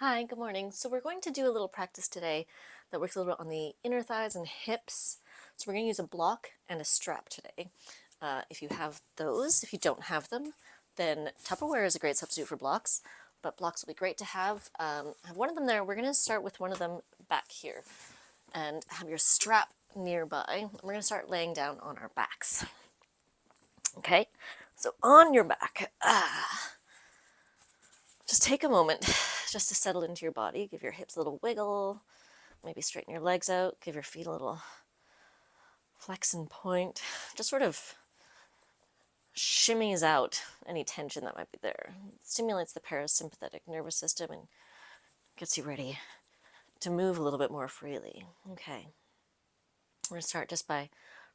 Hi, good morning. So we're going to do a little practice today that works a little bit on the inner thighs and hips. So we're going to use a block and a strap today. If you have those, if you don't have them, then Tupperware is a great substitute for blocks, but blocks will be great to have. Have one of them there. We're going to start with one of them back here and have your strap nearby. We're going to start laying down on our backs. Okay, so on your back, just take a moment just to settle into your body. Give your hips a little wiggle. Maybe straighten your legs out. Give your feet a little flex and point. Just sort of shimmies out any tension that might be there. It stimulates the parasympathetic nervous system and gets you ready to move a little bit more freely. Okay. We're going to start just by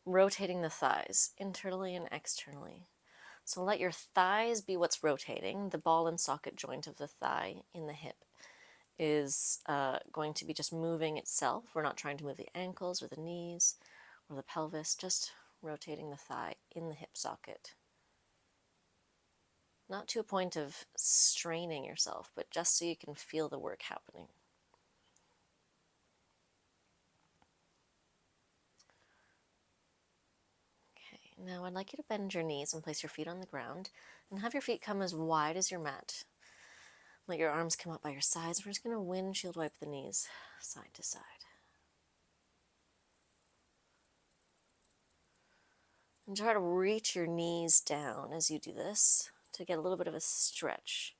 rotating the thighs internally and externally. So let your thighs be what's rotating. The ball and socket joint of the thigh in the hip is going to be just moving itself. We're not trying to move the ankles or the knees or the pelvis, just rotating the thigh in the hip socket. Not to a point of straining yourself, but just so you can feel the work happening. Okay, now I'd like you to bend your knees and place your feet on the ground and have your feet come as wide as your mat. Let your arms come up by your sides. We're just going to windshield wipe the knees side to side. And try to reach your knees down as you do this to get a little bit of a stretch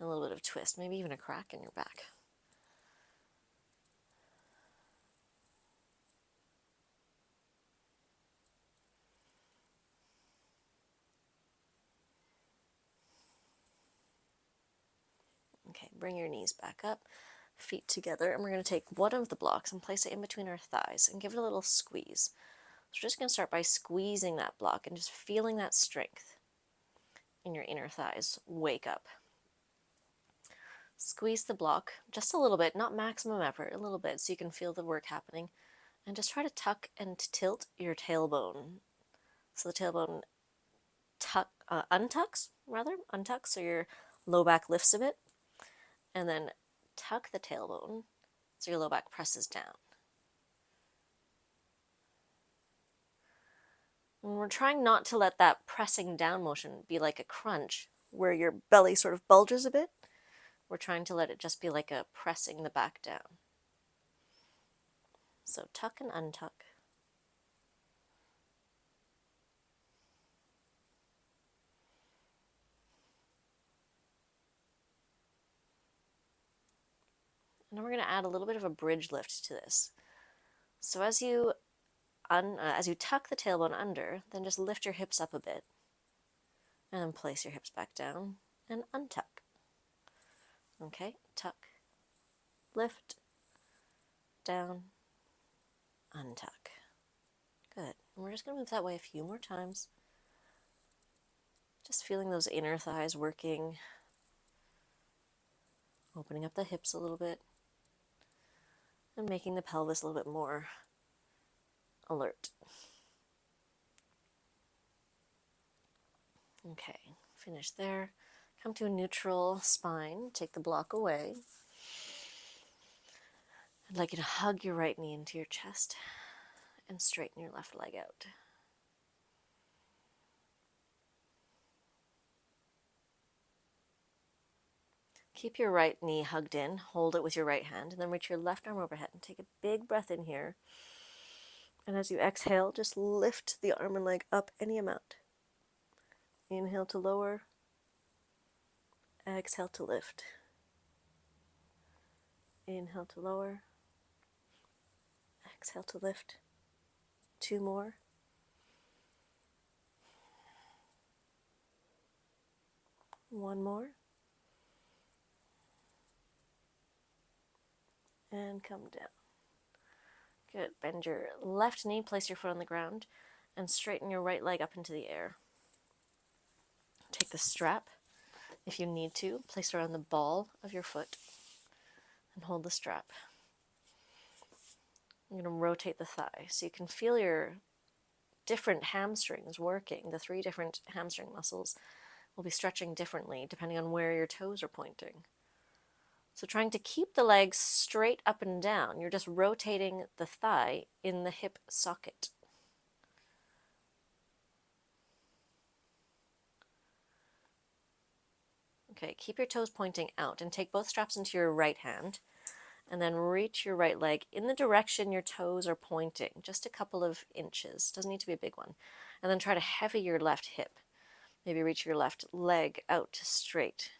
and a little bit of twist, maybe even a crack in your back. Okay, bring your knees back up, feet together, and we're going to take one of the blocks and place it in between our thighs and give it a little squeeze. So we're just going to start by squeezing that block and just feeling that strength in your inner thighs wake up. Squeeze the block just a little bit, not maximum effort, a little bit, so you can feel the work happening. And just try to tuck and tilt your tailbone. So the tailbone untucks, so your low back lifts a bit. And then tuck the tailbone so your low back presses down. And we're trying not to let that pressing down motion be like a crunch where your belly sort of bulges a bit. We're trying to let it just be like a pressing the back down. So tuck and untuck. And then we're going to add a little bit of a bridge lift to this. So as you tuck the tailbone under, then just lift your hips up a bit. And then place your hips back down and untuck. Okay, tuck, lift, down, untuck. Good. And we're just going to move that way a few more times. Just feeling those inner thighs working, opening up the hips a little bit, and making the pelvis a little bit more alert. Okay, finish there. Come to a neutral spine. Take the block away. I'd like you to hug your right knee into your chest and straighten your left leg out. Keep your right knee hugged in, hold it with your right hand, and then reach your left arm overhead and take a big breath in here. And as you exhale, just lift the arm and leg up any amount. Inhale to lower, exhale to lift. Inhale to lower, exhale to lift. 2 more. One more. And come down. Good. Bend your left knee, place your foot on the ground, and straighten your right leg up into the air. Take the strap, if you need to, place it around the ball of your foot, and hold the strap. I'm going to rotate the thigh so you can feel your different hamstrings working. The 3 different hamstring muscles will be stretching differently depending on where your toes are pointing. So trying to keep the legs straight up and down, you're just rotating the thigh in the hip socket. Okay, keep your toes pointing out and take both straps into your right hand and then reach your right leg in the direction your toes are pointing, just a couple of inches, doesn't need to be a big one. And then try to heavy your left hip. Maybe reach your left leg out straight.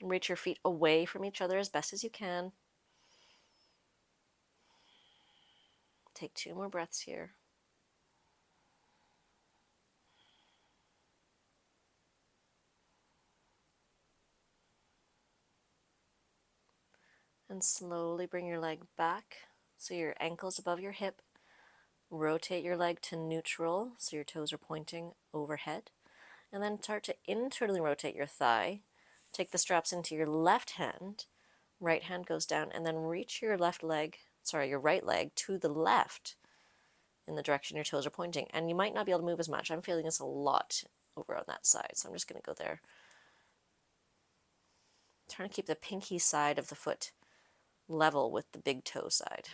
Reach your feet away from each other as best as you can. Take 2 more breaths here. And slowly bring your leg back so your ankle's above your hip. Rotate your leg to neutral so your toes are pointing overhead. And then start to internally rotate your thigh. Take the straps into your left hand. Right hand goes down and then reach your your right leg to the left in the direction your toes are pointing. And you might not be able to move as much. I'm feeling this a lot over on that side, so I'm just going to go there. Trying to keep the pinky side of the foot level with the big toe side.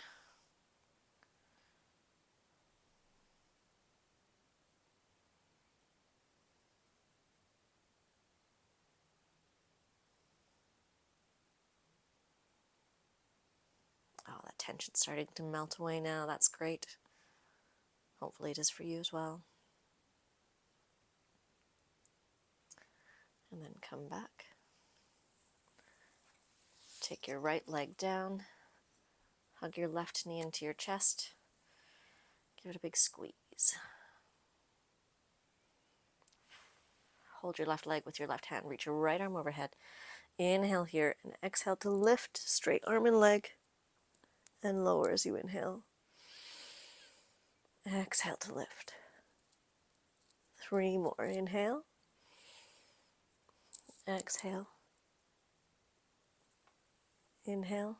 Oh, that tension's starting to melt away now. That's great. Hopefully it is for you as well. And then come back. Take your right leg down. Hug your left knee into your chest. Give it a big squeeze. Hold your left leg with your left hand. Reach your right arm overhead. Inhale here and exhale to lift straight arm and leg and lower as you inhale. Exhale to lift. 3 more. Inhale. Exhale. Inhale.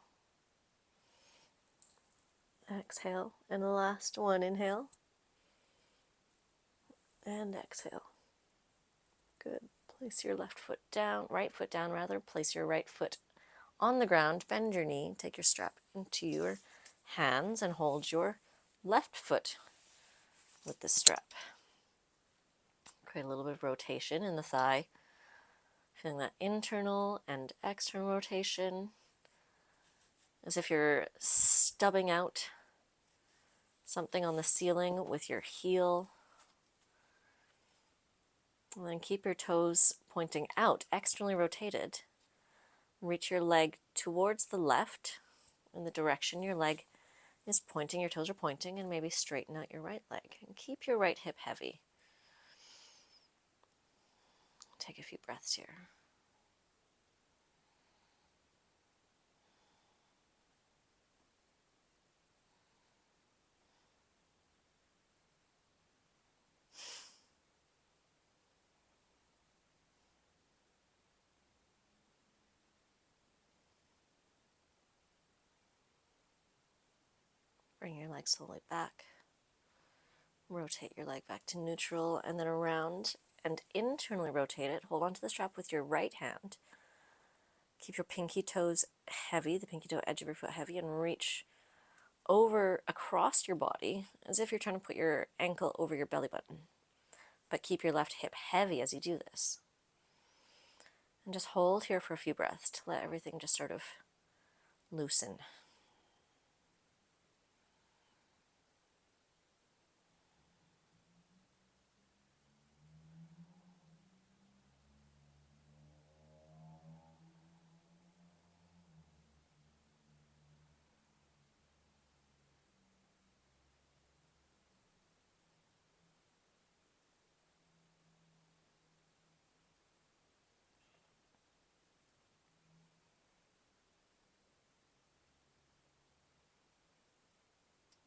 Exhale. And the last one. Inhale. And exhale. Good. Place your left foot down, right foot down rather. Place your right foot on the ground. Bend your knee. Take your strap into your hands and hold your left foot with the strap. Create a little bit of rotation in the thigh. Feeling that internal and external rotation. As if you're stubbing out something on the ceiling with your heel. And then keep your toes pointing out, externally rotated. Reach your leg towards the left in the direction your leg is pointing, your toes are pointing, and maybe straighten out your right leg. And keep your right hip heavy. Take a few breaths here. Bring your leg slowly back. Rotate your leg back to neutral and then around and internally rotate it. Hold onto the strap with your right hand. Keep your pinky toes heavy, the pinky toe edge of your foot heavy, and reach over across your body as if you're trying to put your ankle over your belly button. But keep your left hip heavy as you do this. And just hold here for a few breaths to let everything just sort of loosen.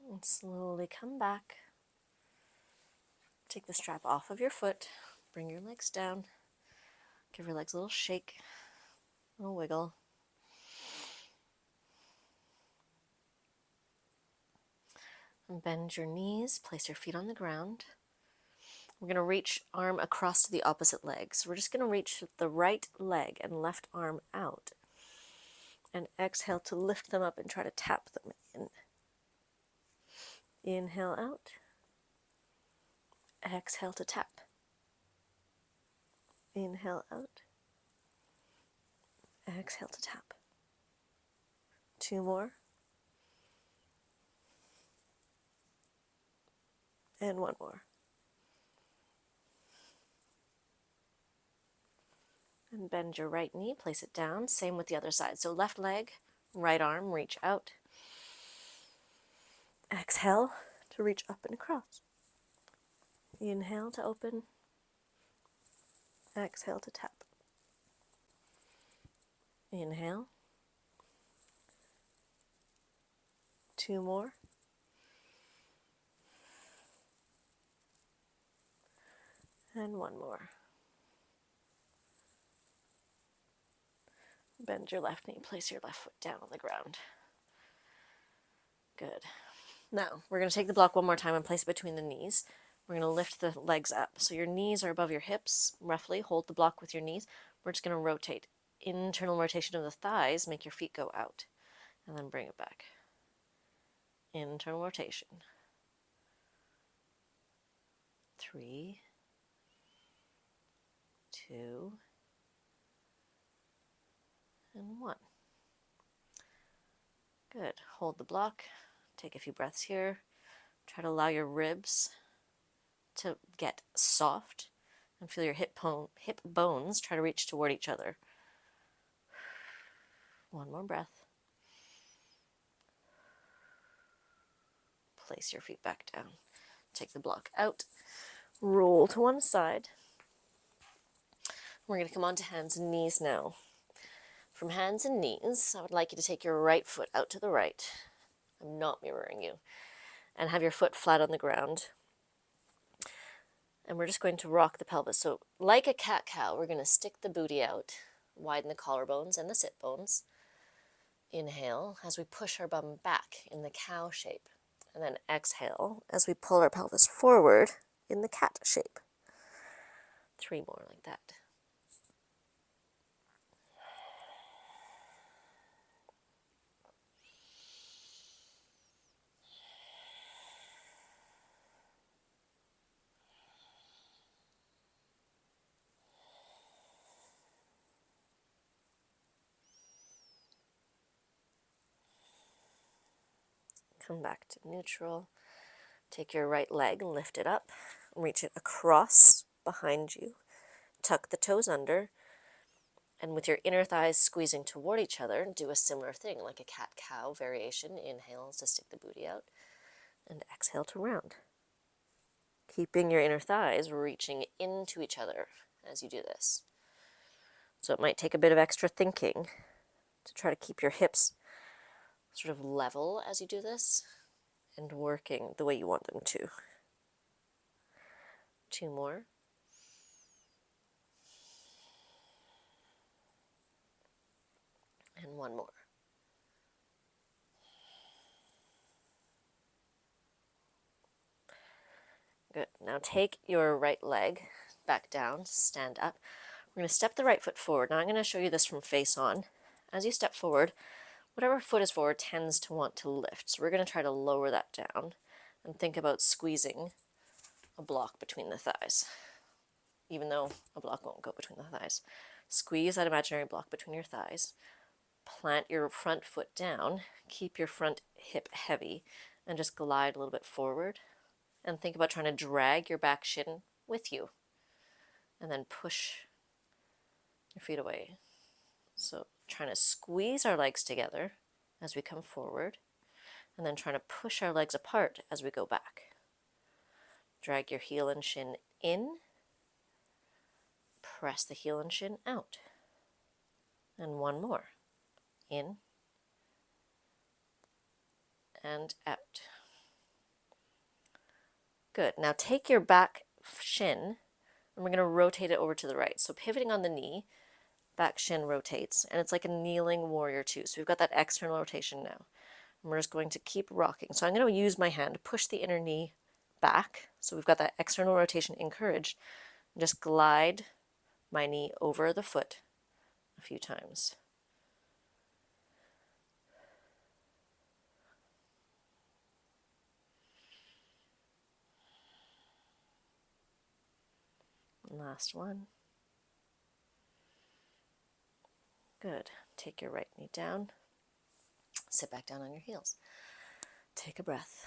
And slowly come back. Take the strap off of your foot. Bring your legs down. Give your legs a little shake, a little wiggle. And bend your knees. Place your feet on the ground. We're going to reach arm across to the opposite leg. So we're just going to reach the right leg and left arm out. And exhale to lift them up and try to tap them in. Inhale out. Exhale to tap. Inhale out. Exhale to tap. 2 more. And 1 more. And bend your right knee, place it down. Same with the other side. So left leg, right arm, reach out. Exhale to reach up and across. Inhale to open. Exhale to tap. Inhale. 2 more. And 1 more. Bend your left knee, place your left foot down on the ground. Good. Now, we're going to take the block one more time and place it between the knees. We're going to lift the legs up. So your knees are above your hips, roughly. Hold the block with your knees. We're just going to rotate. Internal rotation of the thighs, make your feet go out. And then bring it back. Internal rotation. 3, 2, and 1. Good. Hold the block. Take a few breaths here. Try to allow your ribs to get soft and feel your hip bones try to reach toward each other. 1 more breath. Place your feet back down. Take the block out. Roll to one side. We're going to come on to hands and knees now. From hands and knees, I would like you to take your right foot out to the right. I'm not mirroring you. And have your foot flat on the ground. And we're just going to rock the pelvis. So like a cat-cow, we're going to stick the booty out, widen the collarbones and the sit bones. Inhale as we push our bum back in the cow shape. And then exhale as we pull our pelvis forward in the cat shape. 3 more like that. Come back to neutral. Take your right leg, lift it up, reach it across behind you. Tuck the toes under, and with your inner thighs squeezing toward each other, do a similar thing, like a cat-cow variation. Inhale to stick the booty out, and exhale to round. Keeping your inner thighs reaching into each other as you do this. So it might take a bit of extra thinking to try to keep your hips sort of level as you do this and working the way you want them to. 2 more. And 1 more. Good. Now take your right leg back down, stand up. We're going to step the right foot forward. Now I'm going to show you this from face on. As you step forward, whatever foot is forward tends to want to lift. So we're going to try to lower that down and think about squeezing a block between the thighs. Even though a block won't go between the thighs. Squeeze that imaginary block between your thighs. Plant your front foot down. Keep your front hip heavy and just glide a little bit forward. And think about trying to drag your back shin with you. And then push your feet away. So trying to squeeze our legs together as we come forward. And then trying to push our legs apart as we go back. Drag your heel and shin in. Press the heel and shin out. And 1 more. In. And out. Good. Now take your back shin and we're going to rotate it over to the right. So pivoting on the knee, back shin rotates, and it's like a kneeling warrior two. So we've got that external rotation now. And we're just going to keep rocking. So I'm going to use my hand to push the inner knee back So we've got that external rotation encouraged. Just glide my knee over the foot a few times. And last one. Good. Take your right knee down. Sit back down on your heels. Take a breath.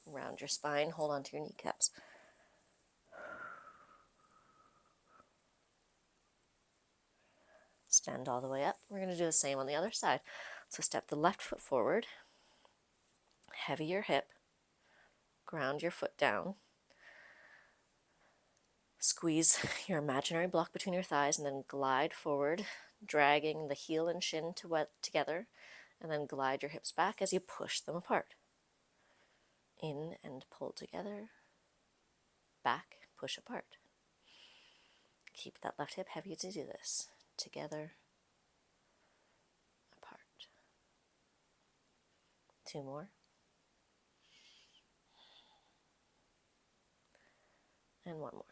Round your spine. Hold on to your kneecaps. Stand all the way up. We're going to do the same on the other side. So step the left foot forward. Heavy your hip. Ground your foot down. Squeeze your imaginary block between your thighs and then glide forward, dragging the heel and shin together, and then glide your hips back as you push them apart. In and pull together, back, push apart. Keep that left hip heavy to do this. Together, apart. 2 more. And 1 more.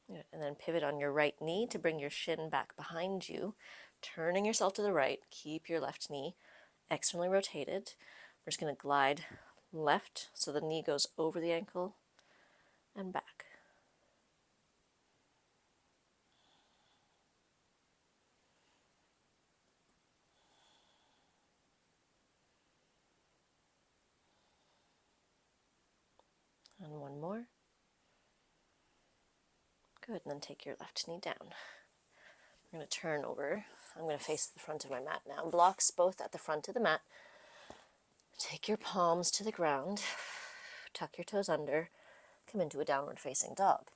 Good. And then pivot on your right knee to bring your shin back behind you, turning yourself to the right. Keep your left knee externally rotated. We're just going to glide left so the knee goes over the ankle and back. And 1 more. Good, and then take your left knee down. I'm going to turn over. I'm going to face the front of my mat now. Blocks both at the front of the mat. Take your palms to the ground. Tuck your toes under. Come into a downward facing dog.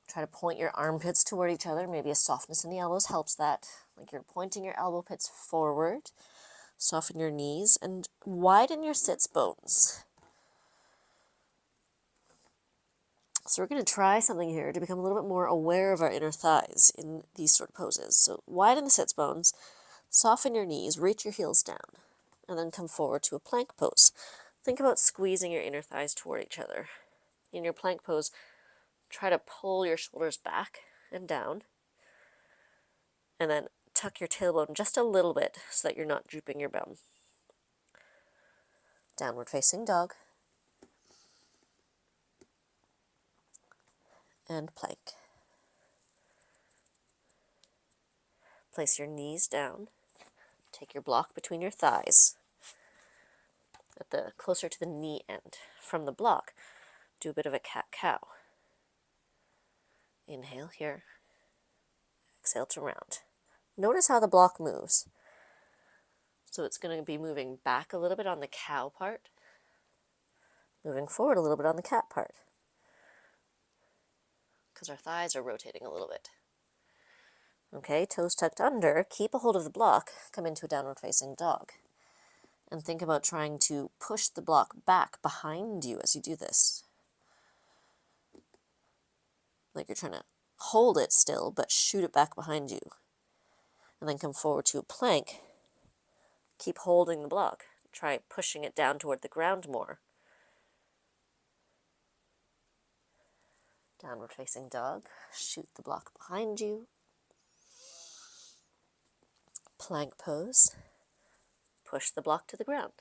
Try to point your armpits toward each other. Maybe a softness in the elbows helps that. Like you're pointing your elbow pits forward. Soften your knees and widen your sits bones. So we're going to try something here to become a little bit more aware of our inner thighs in these sort of poses. So widen the sits bones, soften your knees, reach your heels down, and then come forward to a plank pose. Think about squeezing your inner thighs toward each other. In your plank pose, try to pull your shoulders back and down, and then tuck your tailbone just a little bit so that you're not drooping your bum. Downward facing dog. And plank. Place your knees down. Take your block between your thighs at the closer to the knee end. From the block, do a bit of a cat-cow. Inhale here. Exhale to round. Notice how the block moves. So it's going to be moving back a little bit on the cow part, moving forward a little bit on the cat part, because our thighs are rotating a little bit. Okay, toes tucked under, keep a hold of the block, come into a downward facing dog. And think about trying to push the block back behind you as you do this. Like you're trying to hold it still, but shoot it back behind you. And then come forward to a plank. Keep holding the block. Try pushing it down toward the ground more. Downward facing dog. Shoot the block behind you. Plank pose. Push the block to the ground.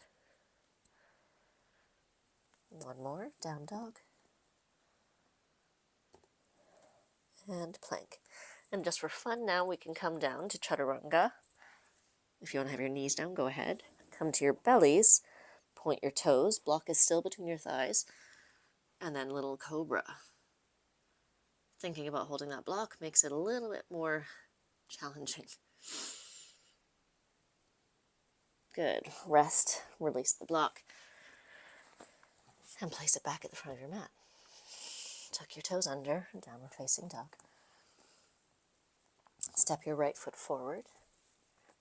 1 more. Down dog. And plank. And just for fun now, we can come down to chaturanga. If you want to have your knees down, go ahead. Come to your bellies. Point your toes. Block is still between your thighs. And then little cobra. Thinking about holding that block makes it a little bit more challenging. Good. Rest. Release the block. And place it back at the front of your mat. Tuck your toes under. Downward facing dog. Step your right foot forward.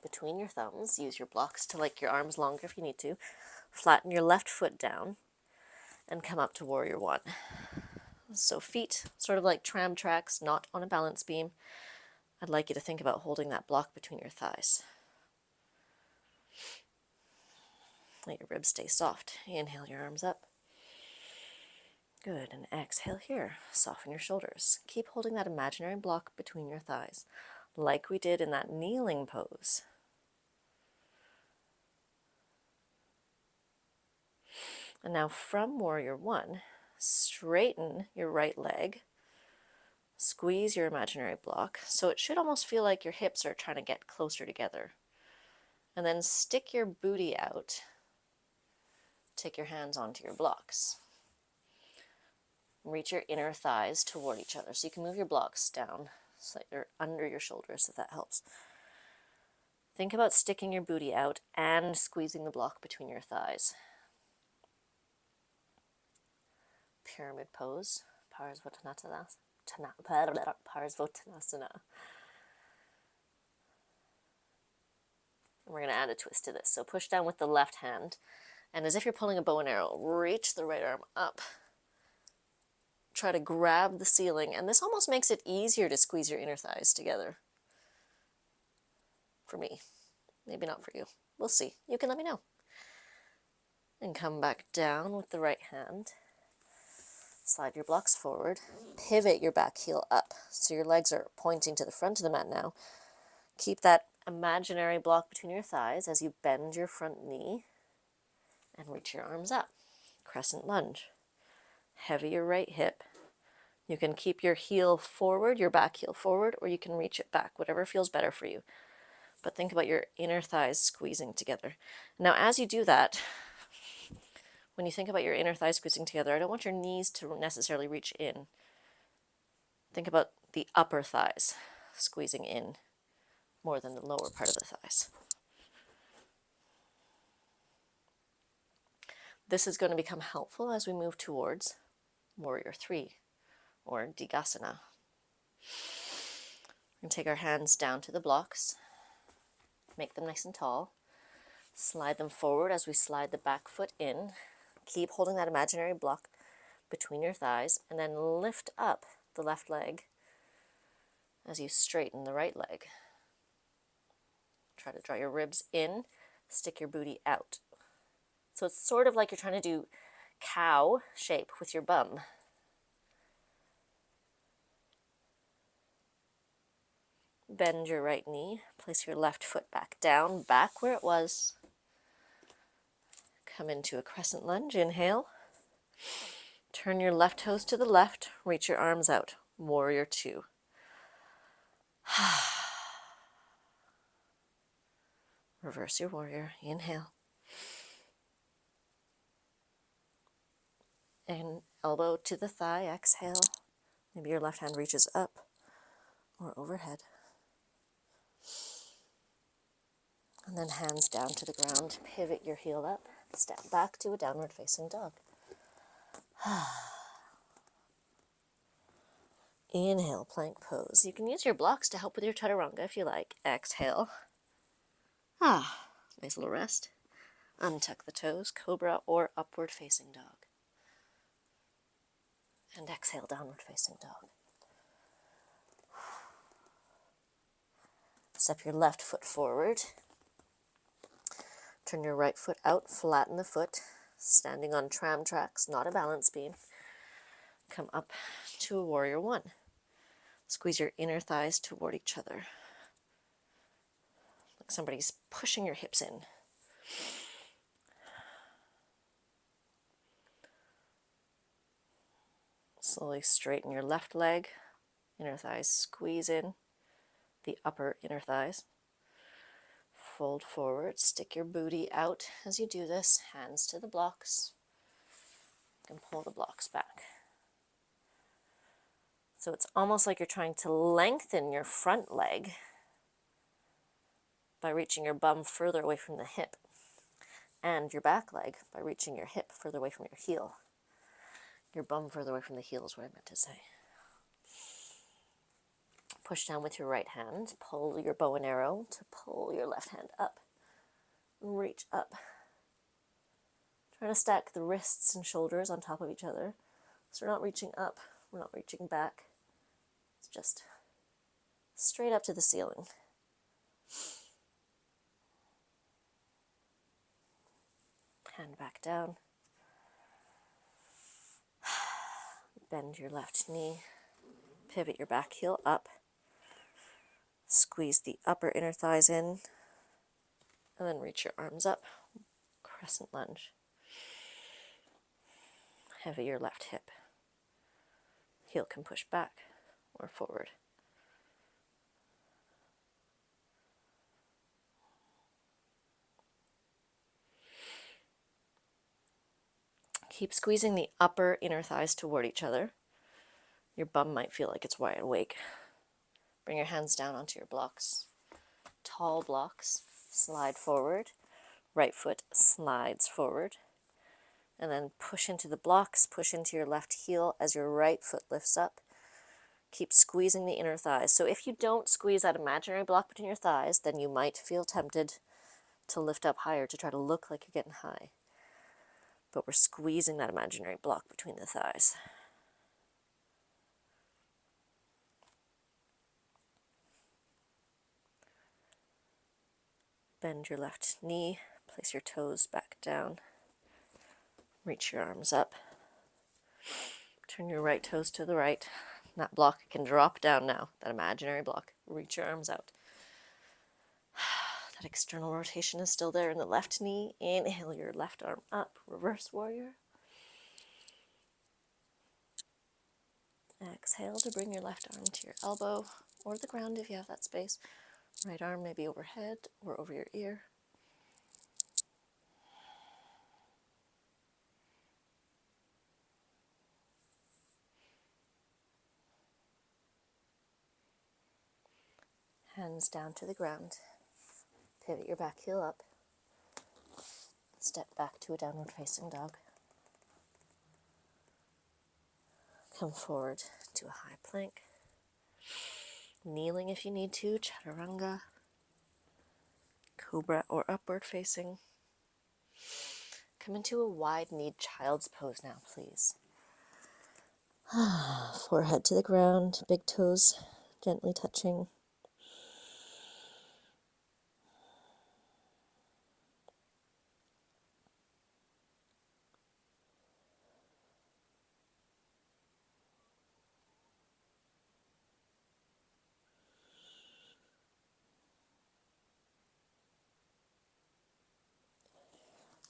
Between your thumbs. Use your blocks to like your arms longer if you need to. Flatten your left foot down. And come up to warrior 1. So feet sort of like tram tracks, not on a balance beam. I'd like you to think about holding that block between your thighs. Let your ribs stay soft. Inhale your arms up. Good, and exhale here. Soften your shoulders. Keep holding that imaginary block between your thighs, like we did in that kneeling pose. And now from Warrior One, straighten your right leg. Squeeze your imaginary block. So it should almost feel like your hips are trying to get closer together. And then stick your booty out. Take your hands onto your blocks. Reach your inner thighs toward each other. So you can move your blocks down so that they're under your shoulders, if that helps. Think about sticking your booty out and squeezing the block between your thighs. Pyramid pose, Parsvottanasana. Parsvottanasana. And we're going to add a twist to this. So push down with the left hand, and as if you're pulling a bow and arrow, reach the right arm up. Try to grab the ceiling, and this almost makes it easier to squeeze your inner thighs together. For me. Maybe not for you. We'll see. You can let me know. And come back down with the right hand. Slide your blocks forward. Pivot your back heel up. So your legs are pointing to the front of the mat now. Keep that imaginary block between your thighs as you bend your front knee and reach your arms up. Crescent lunge. Heavy your right hip. You can keep your heel forward, your back heel forward, or you can reach it back, whatever feels better for you. But think about your inner thighs squeezing together. Now, as you do that, when you think about your inner thighs squeezing together, I don't want your knees to necessarily reach in. Think about the upper thighs squeezing in more than the lower part of the thighs. This is going to become helpful as we move towards Warrior Three, or Digasana. We're going to take our hands down to the blocks, make them nice and tall, slide them forward as we slide the back foot in. Keep holding that imaginary block between your thighs, and then lift up the left leg as you straighten the right leg. Try to draw your ribs in, stick your booty out. So it's sort of like you're trying to do cow shape with your bum. Bend your right knee, place your left foot back down, back where it was. Come into a crescent lunge, inhale. Turn your left toes to the left, reach your arms out, Warrior Two. Reverse your warrior, inhale. And elbow to the thigh, exhale. Maybe your left hand reaches up or overhead. And then hands down to the ground, pivot your heel up, step back to a downward facing dog. Inhale, plank pose. You can use your blocks to help with your chaturanga if you like. Exhale. Nice little rest. Untuck the toes, cobra or upward facing dog. And exhale, downward facing dog. Step your left foot forward. Turn your right foot out, flatten the foot, standing on tram tracks, not a balance beam. Come up to a Warrior One. Squeeze your inner thighs toward each other. Like somebody's pushing your hips in. Slowly straighten your left leg. Inner thighs squeeze in. The upper inner thighs. Fold forward, stick your booty out as you do this. Hands to the blocks. You can pull the blocks back. So it's almost like you're trying to lengthen your front leg by reaching your bum further away from the hip, and your back leg by reaching your hip further away from your heel. Your bum further away from the heel is what I meant to say. Push down with your right hand. Pull your bow and arrow to pull your left hand up. Reach up. Try to stack the wrists and shoulders on top of each other. So we're not reaching up, we're not reaching back. It's just straight up to the ceiling. Hand back down. Bend your left knee. Pivot your back heel up. Squeeze the upper inner thighs in. And then reach your arms up. Crescent lunge. Heavy your left hip. Heel can push back or forward. Keep squeezing the upper inner thighs toward each other. Your bum might feel like it's wide awake. Bring your hands down onto your blocks. Tall blocks. Slide forward. Right foot slides forward. And then push into the blocks. Push into your left heel as your right foot lifts up. Keep squeezing the inner thighs. So if you don't squeeze that imaginary block between your thighs, then you might feel tempted to lift up higher to try to look like you're getting high. But we're squeezing that imaginary block between the thighs. Bend your left knee, place your toes back down, reach your arms up, turn your right toes to the right. That block can drop down now, that imaginary block. Reach your arms out. That external rotation is still there in the left knee. Inhale your left arm up, reverse warrior. Exhale to bring your left arm to your elbow or the ground if you have that space. Right arm maybe overhead or over your ear. Hands down to the ground. Pivot your back heel up. Step back to a downward facing dog. Come forward to a high plank. Kneeling if you need to, chaturanga, cobra or upward facing. Come into a wide-kneed child's pose now, please. Forehead to the ground, big toes gently touching.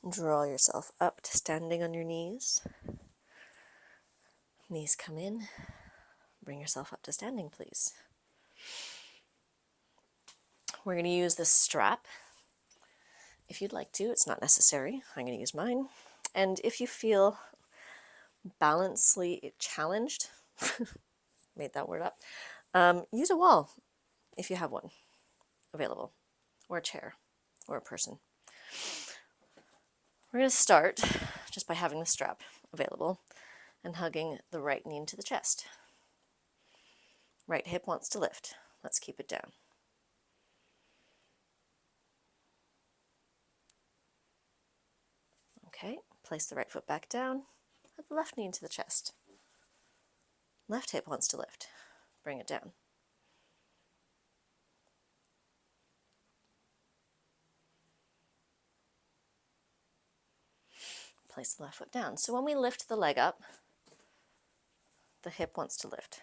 Draw yourself up to standing on your knees. Knees come in. Bring yourself up to standing, please. We're going to use this strap. If you'd like to, it's not necessary. I'm going to use mine. And if you feel balancely challenged, made that word up, use a wall if you have one available, or a chair, or a person. We're going to start just by having the strap available and hugging the right knee into the chest. Right hip wants to lift. Let's keep it down. Okay, place the right foot back down. Hug the left knee into the chest. Left hip wants to lift. Bring it down. Place the left foot down. So when we lift the leg up, the hip wants to lift.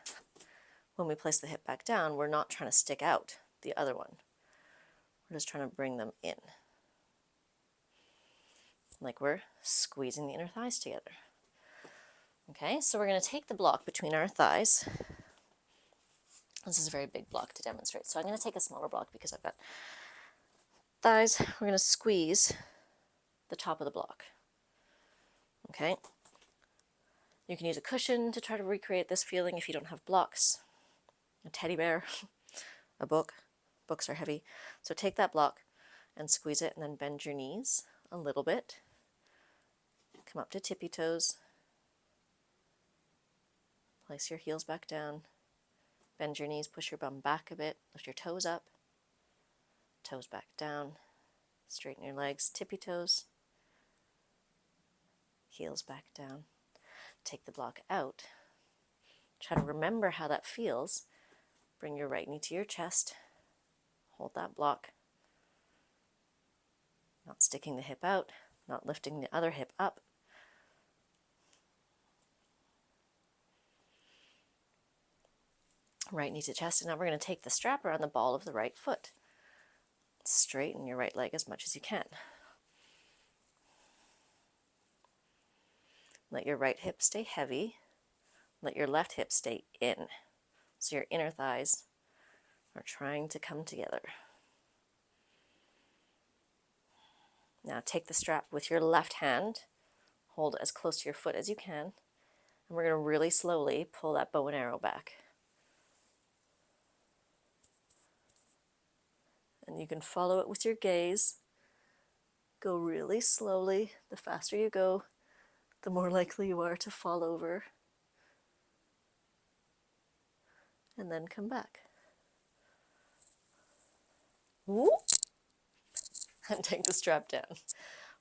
When we place the hip back down, we're not trying to stick out the other one. We're just trying to bring them in. Like we're squeezing the inner thighs together. Okay, so we're going to take the block between our thighs. This is a very big block to demonstrate. So I'm going to take a smaller block because I've got thighs. We're going to squeeze the top of the block. Okay. You can use a cushion to try to recreate this feeling if you don't have blocks. A teddy bear, a book. Books are heavy. So take that block and squeeze it and then bend your knees a little bit. Come up to tippy toes. Place your heels back down. Bend your knees, push your bum back a bit. Lift your toes up. Toes back down. Straighten your legs, tippy toes. Heels back down. Take the block out. Try to remember how that feels. Bring your right knee to your chest. Hold that block. Not sticking the hip out. not lifting the other hip up. Right knee to chest, and now we're going to take the strap around the ball of the right foot. Straighten your right leg as much as you can. Let your right hip stay heavy. Let your left hip stay in. So your inner thighs are trying to come together. Now take the strap with your left hand. Hold it as close to your foot as you can. And we're going to really slowly pull that bow and arrow back. And you can follow it with your gaze. Go really slowly. The faster you go, the more likely you are to fall over. And then come back. Whoop. And take the strap down.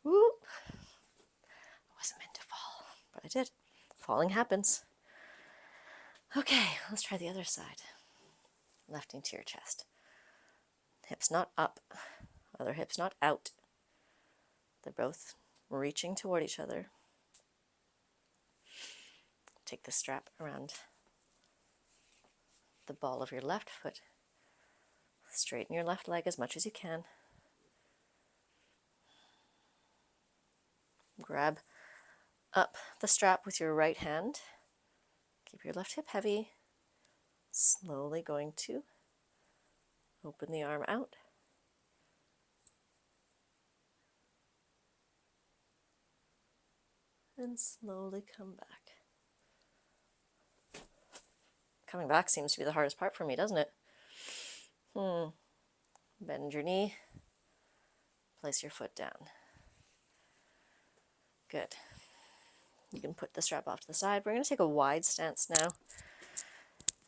Whoop. I wasn't meant to fall, but I did. Falling happens. Okay, let's try the other side. Left knee to your chest. Hips not up, other hips not out. They're both reaching toward each other. Take the strap around the ball of your left foot. Straighten your left leg as much as you can. Grab up the strap with your right hand. Keep your left hip heavy. Slowly going to open the arm out. And slowly come back. Coming back seems to be the hardest part for me, doesn't it? Bend your knee. Place your foot down. Good. You can put the strap off to the side. We're going to take a wide stance now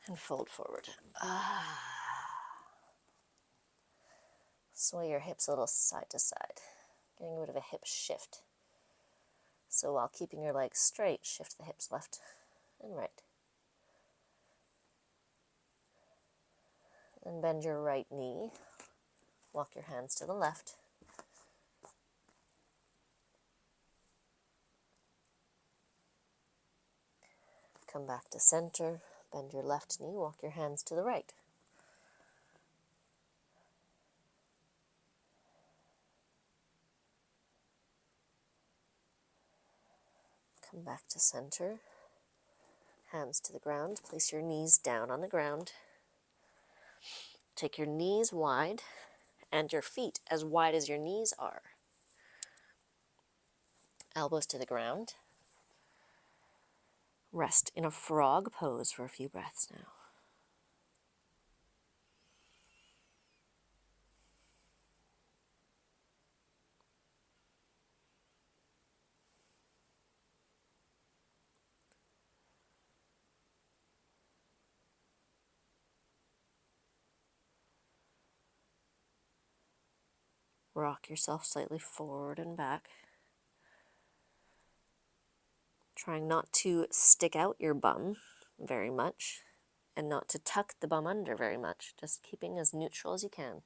and fold forward. Sway your hips a little side to side, getting rid of a hip shift. So while keeping your legs straight, shift the hips left and right. And bend your right knee. Walk your hands to the left. Come back to center. Bend your left knee. Walk your hands to the right. Come back to center. Hands to the ground. Place your knees down on the ground. Take your knees wide and your feet as wide as your knees are. Elbows to the ground. Rest in a frog pose for a few breaths now. Rock yourself slightly forward and back. Trying not to stick out your bum very much and not to tuck the bum under very much. Just keeping as neutral as you can.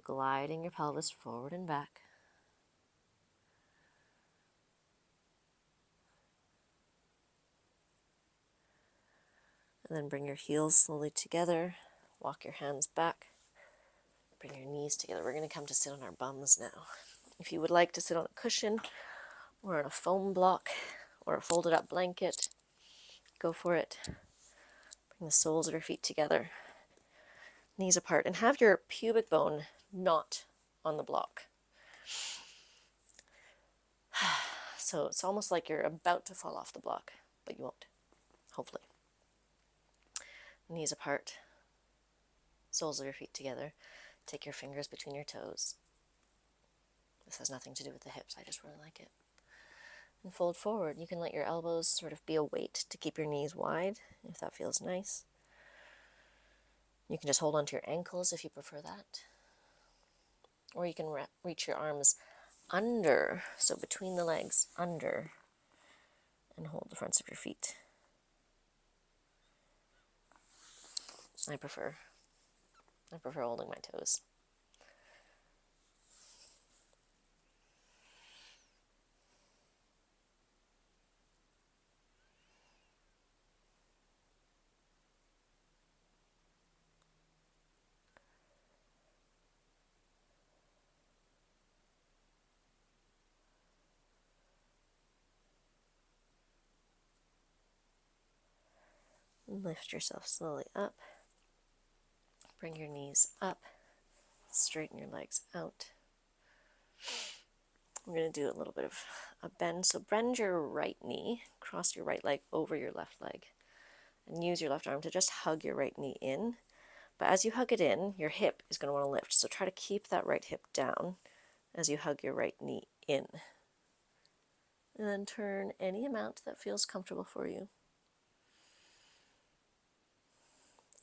Gliding your pelvis forward and back. And then bring your heels slowly together. Walk your hands back. Bring your knees together. We're going to come to sit on our bums now. If you would like to sit on a cushion or on a foam block or a folded up blanket, go for it. Bring the soles of your feet together, knees apart, and have your pubic bone not on the block. So it's almost like you're about to fall off the block, but you won't, hopefully. Knees apart, soles of your feet together. Take your fingers between your toes. This has nothing to do with the hips, I just really like it. And fold forward. You can let your elbows sort of be a weight to keep your knees wide, if that feels nice. You can just hold onto your ankles if you prefer that. Or you can reach your arms under, so between the legs, under, and hold the fronts of your feet. I prefer holding my toes. Lift yourself slowly up. Bring your knees up. Straighten your legs out. We're going to do a little bit of a bend. So bend your right knee, cross your right leg over your left leg, and use your left arm to just hug your right knee in. But as you hug it in, your hip is going to want to lift. So try to keep that right hip down as you hug your right knee in. And then turn any amount that feels comfortable for you.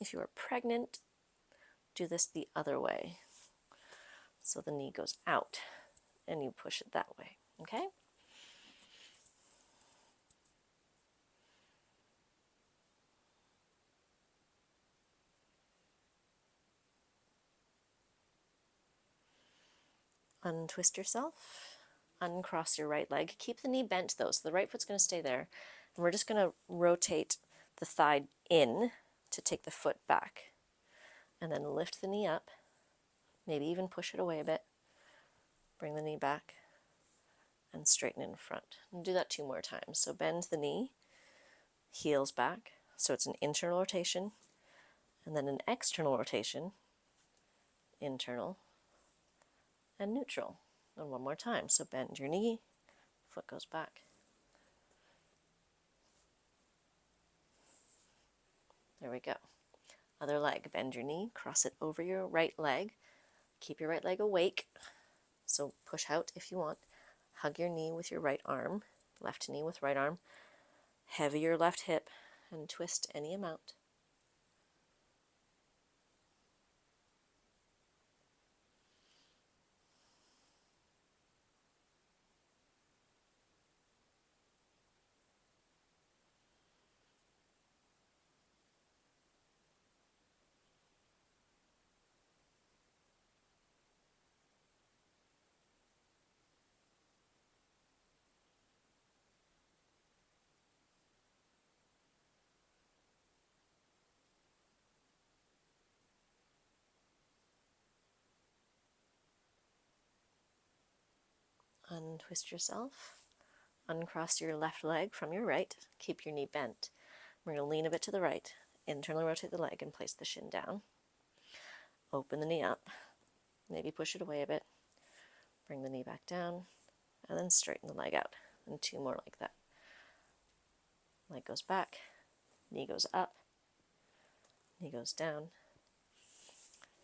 If you are pregnant, do this the other way. So the knee goes out and you push it that way, okay? Untwist yourself, uncross your right leg. Keep the knee bent though, so the right foot's going to stay there. And we're just going to rotate the thigh in to take the foot back. And then lift the knee up, maybe even push it away a bit. Bring the knee back and straighten in front. And do that 2 more times. So bend the knee, heels back. So it's an internal rotation, and then an external rotation, internal and neutral. And 1 more time. So bend your knee, foot goes back. There we go. Other leg, bend your knee, cross it over your right leg. Keep your right leg awake. So push out if you want. Hug your knee with your right arm, left knee with right arm. Heavy your left hip and twist any amount. Untwist yourself. Uncross your left leg from your right. Keep your knee bent. We're going to lean a bit to the right. Internally rotate the leg and place the shin down. Open the knee up. Maybe push it away a bit. Bring the knee back down. And then straighten the leg out. And 2 more like that. Leg goes back. Knee goes up. Knee goes down.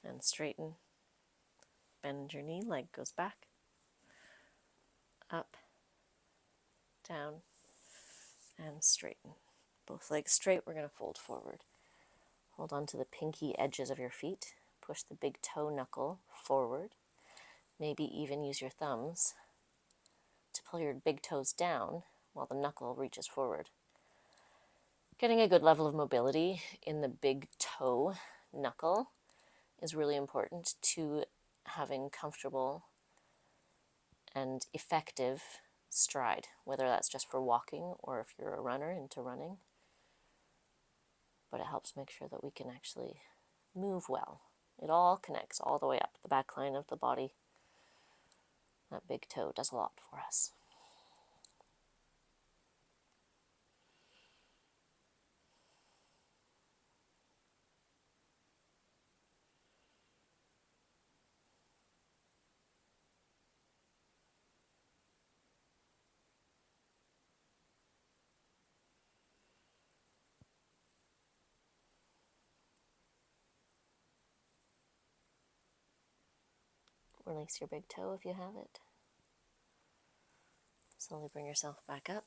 And straighten. Bend your knee. Leg goes back. Up. Down. And straighten. Both legs straight. We're going to fold forward. Hold on to the pinky edges of your feet. Push the big toe knuckle forward. Maybe even use your thumbs to pull your big toes down while the knuckle reaches forward. Getting a good level of mobility in the big toe knuckle is really important to having comfortable and effective stride, whether that's just for walking or if you're a runner into running. But it helps make sure that we can actually move well. It all connects all the way up the back line of the body. That big toe does a lot for us. Release your big toe if you have it. Slowly bring yourself back up.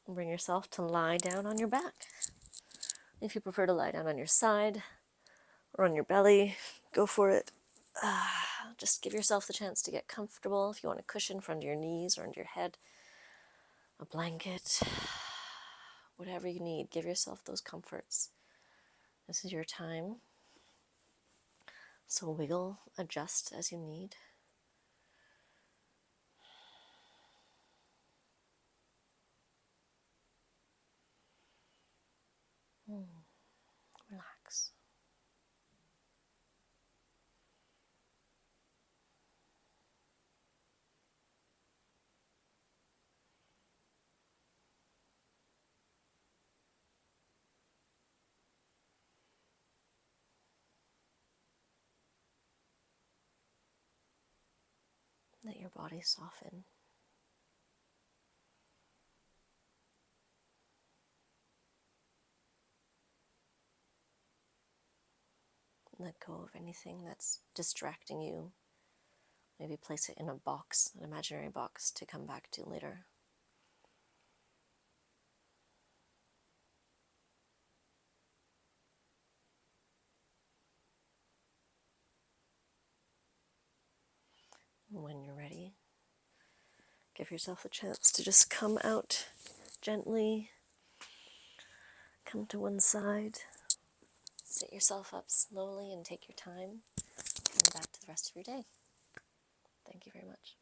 And bring yourself to lie down on your back. If you prefer to lie down on your side or on your belly, go for it. Just give yourself the chance to get comfortable. If you want a cushion for under your knees or under your head, a blanket, whatever you need, give yourself those comforts. This is your time. So wiggle, adjust as you need. Relax. Let your body soften. Let go of anything that's distracting you. Maybe place it in a box, an imaginary box to come back to later. And when you're ready, give yourself a chance to just come out gently. Come to one side. Sit yourself up slowly and take your time. Coming back to the rest of your day. Thank you very much.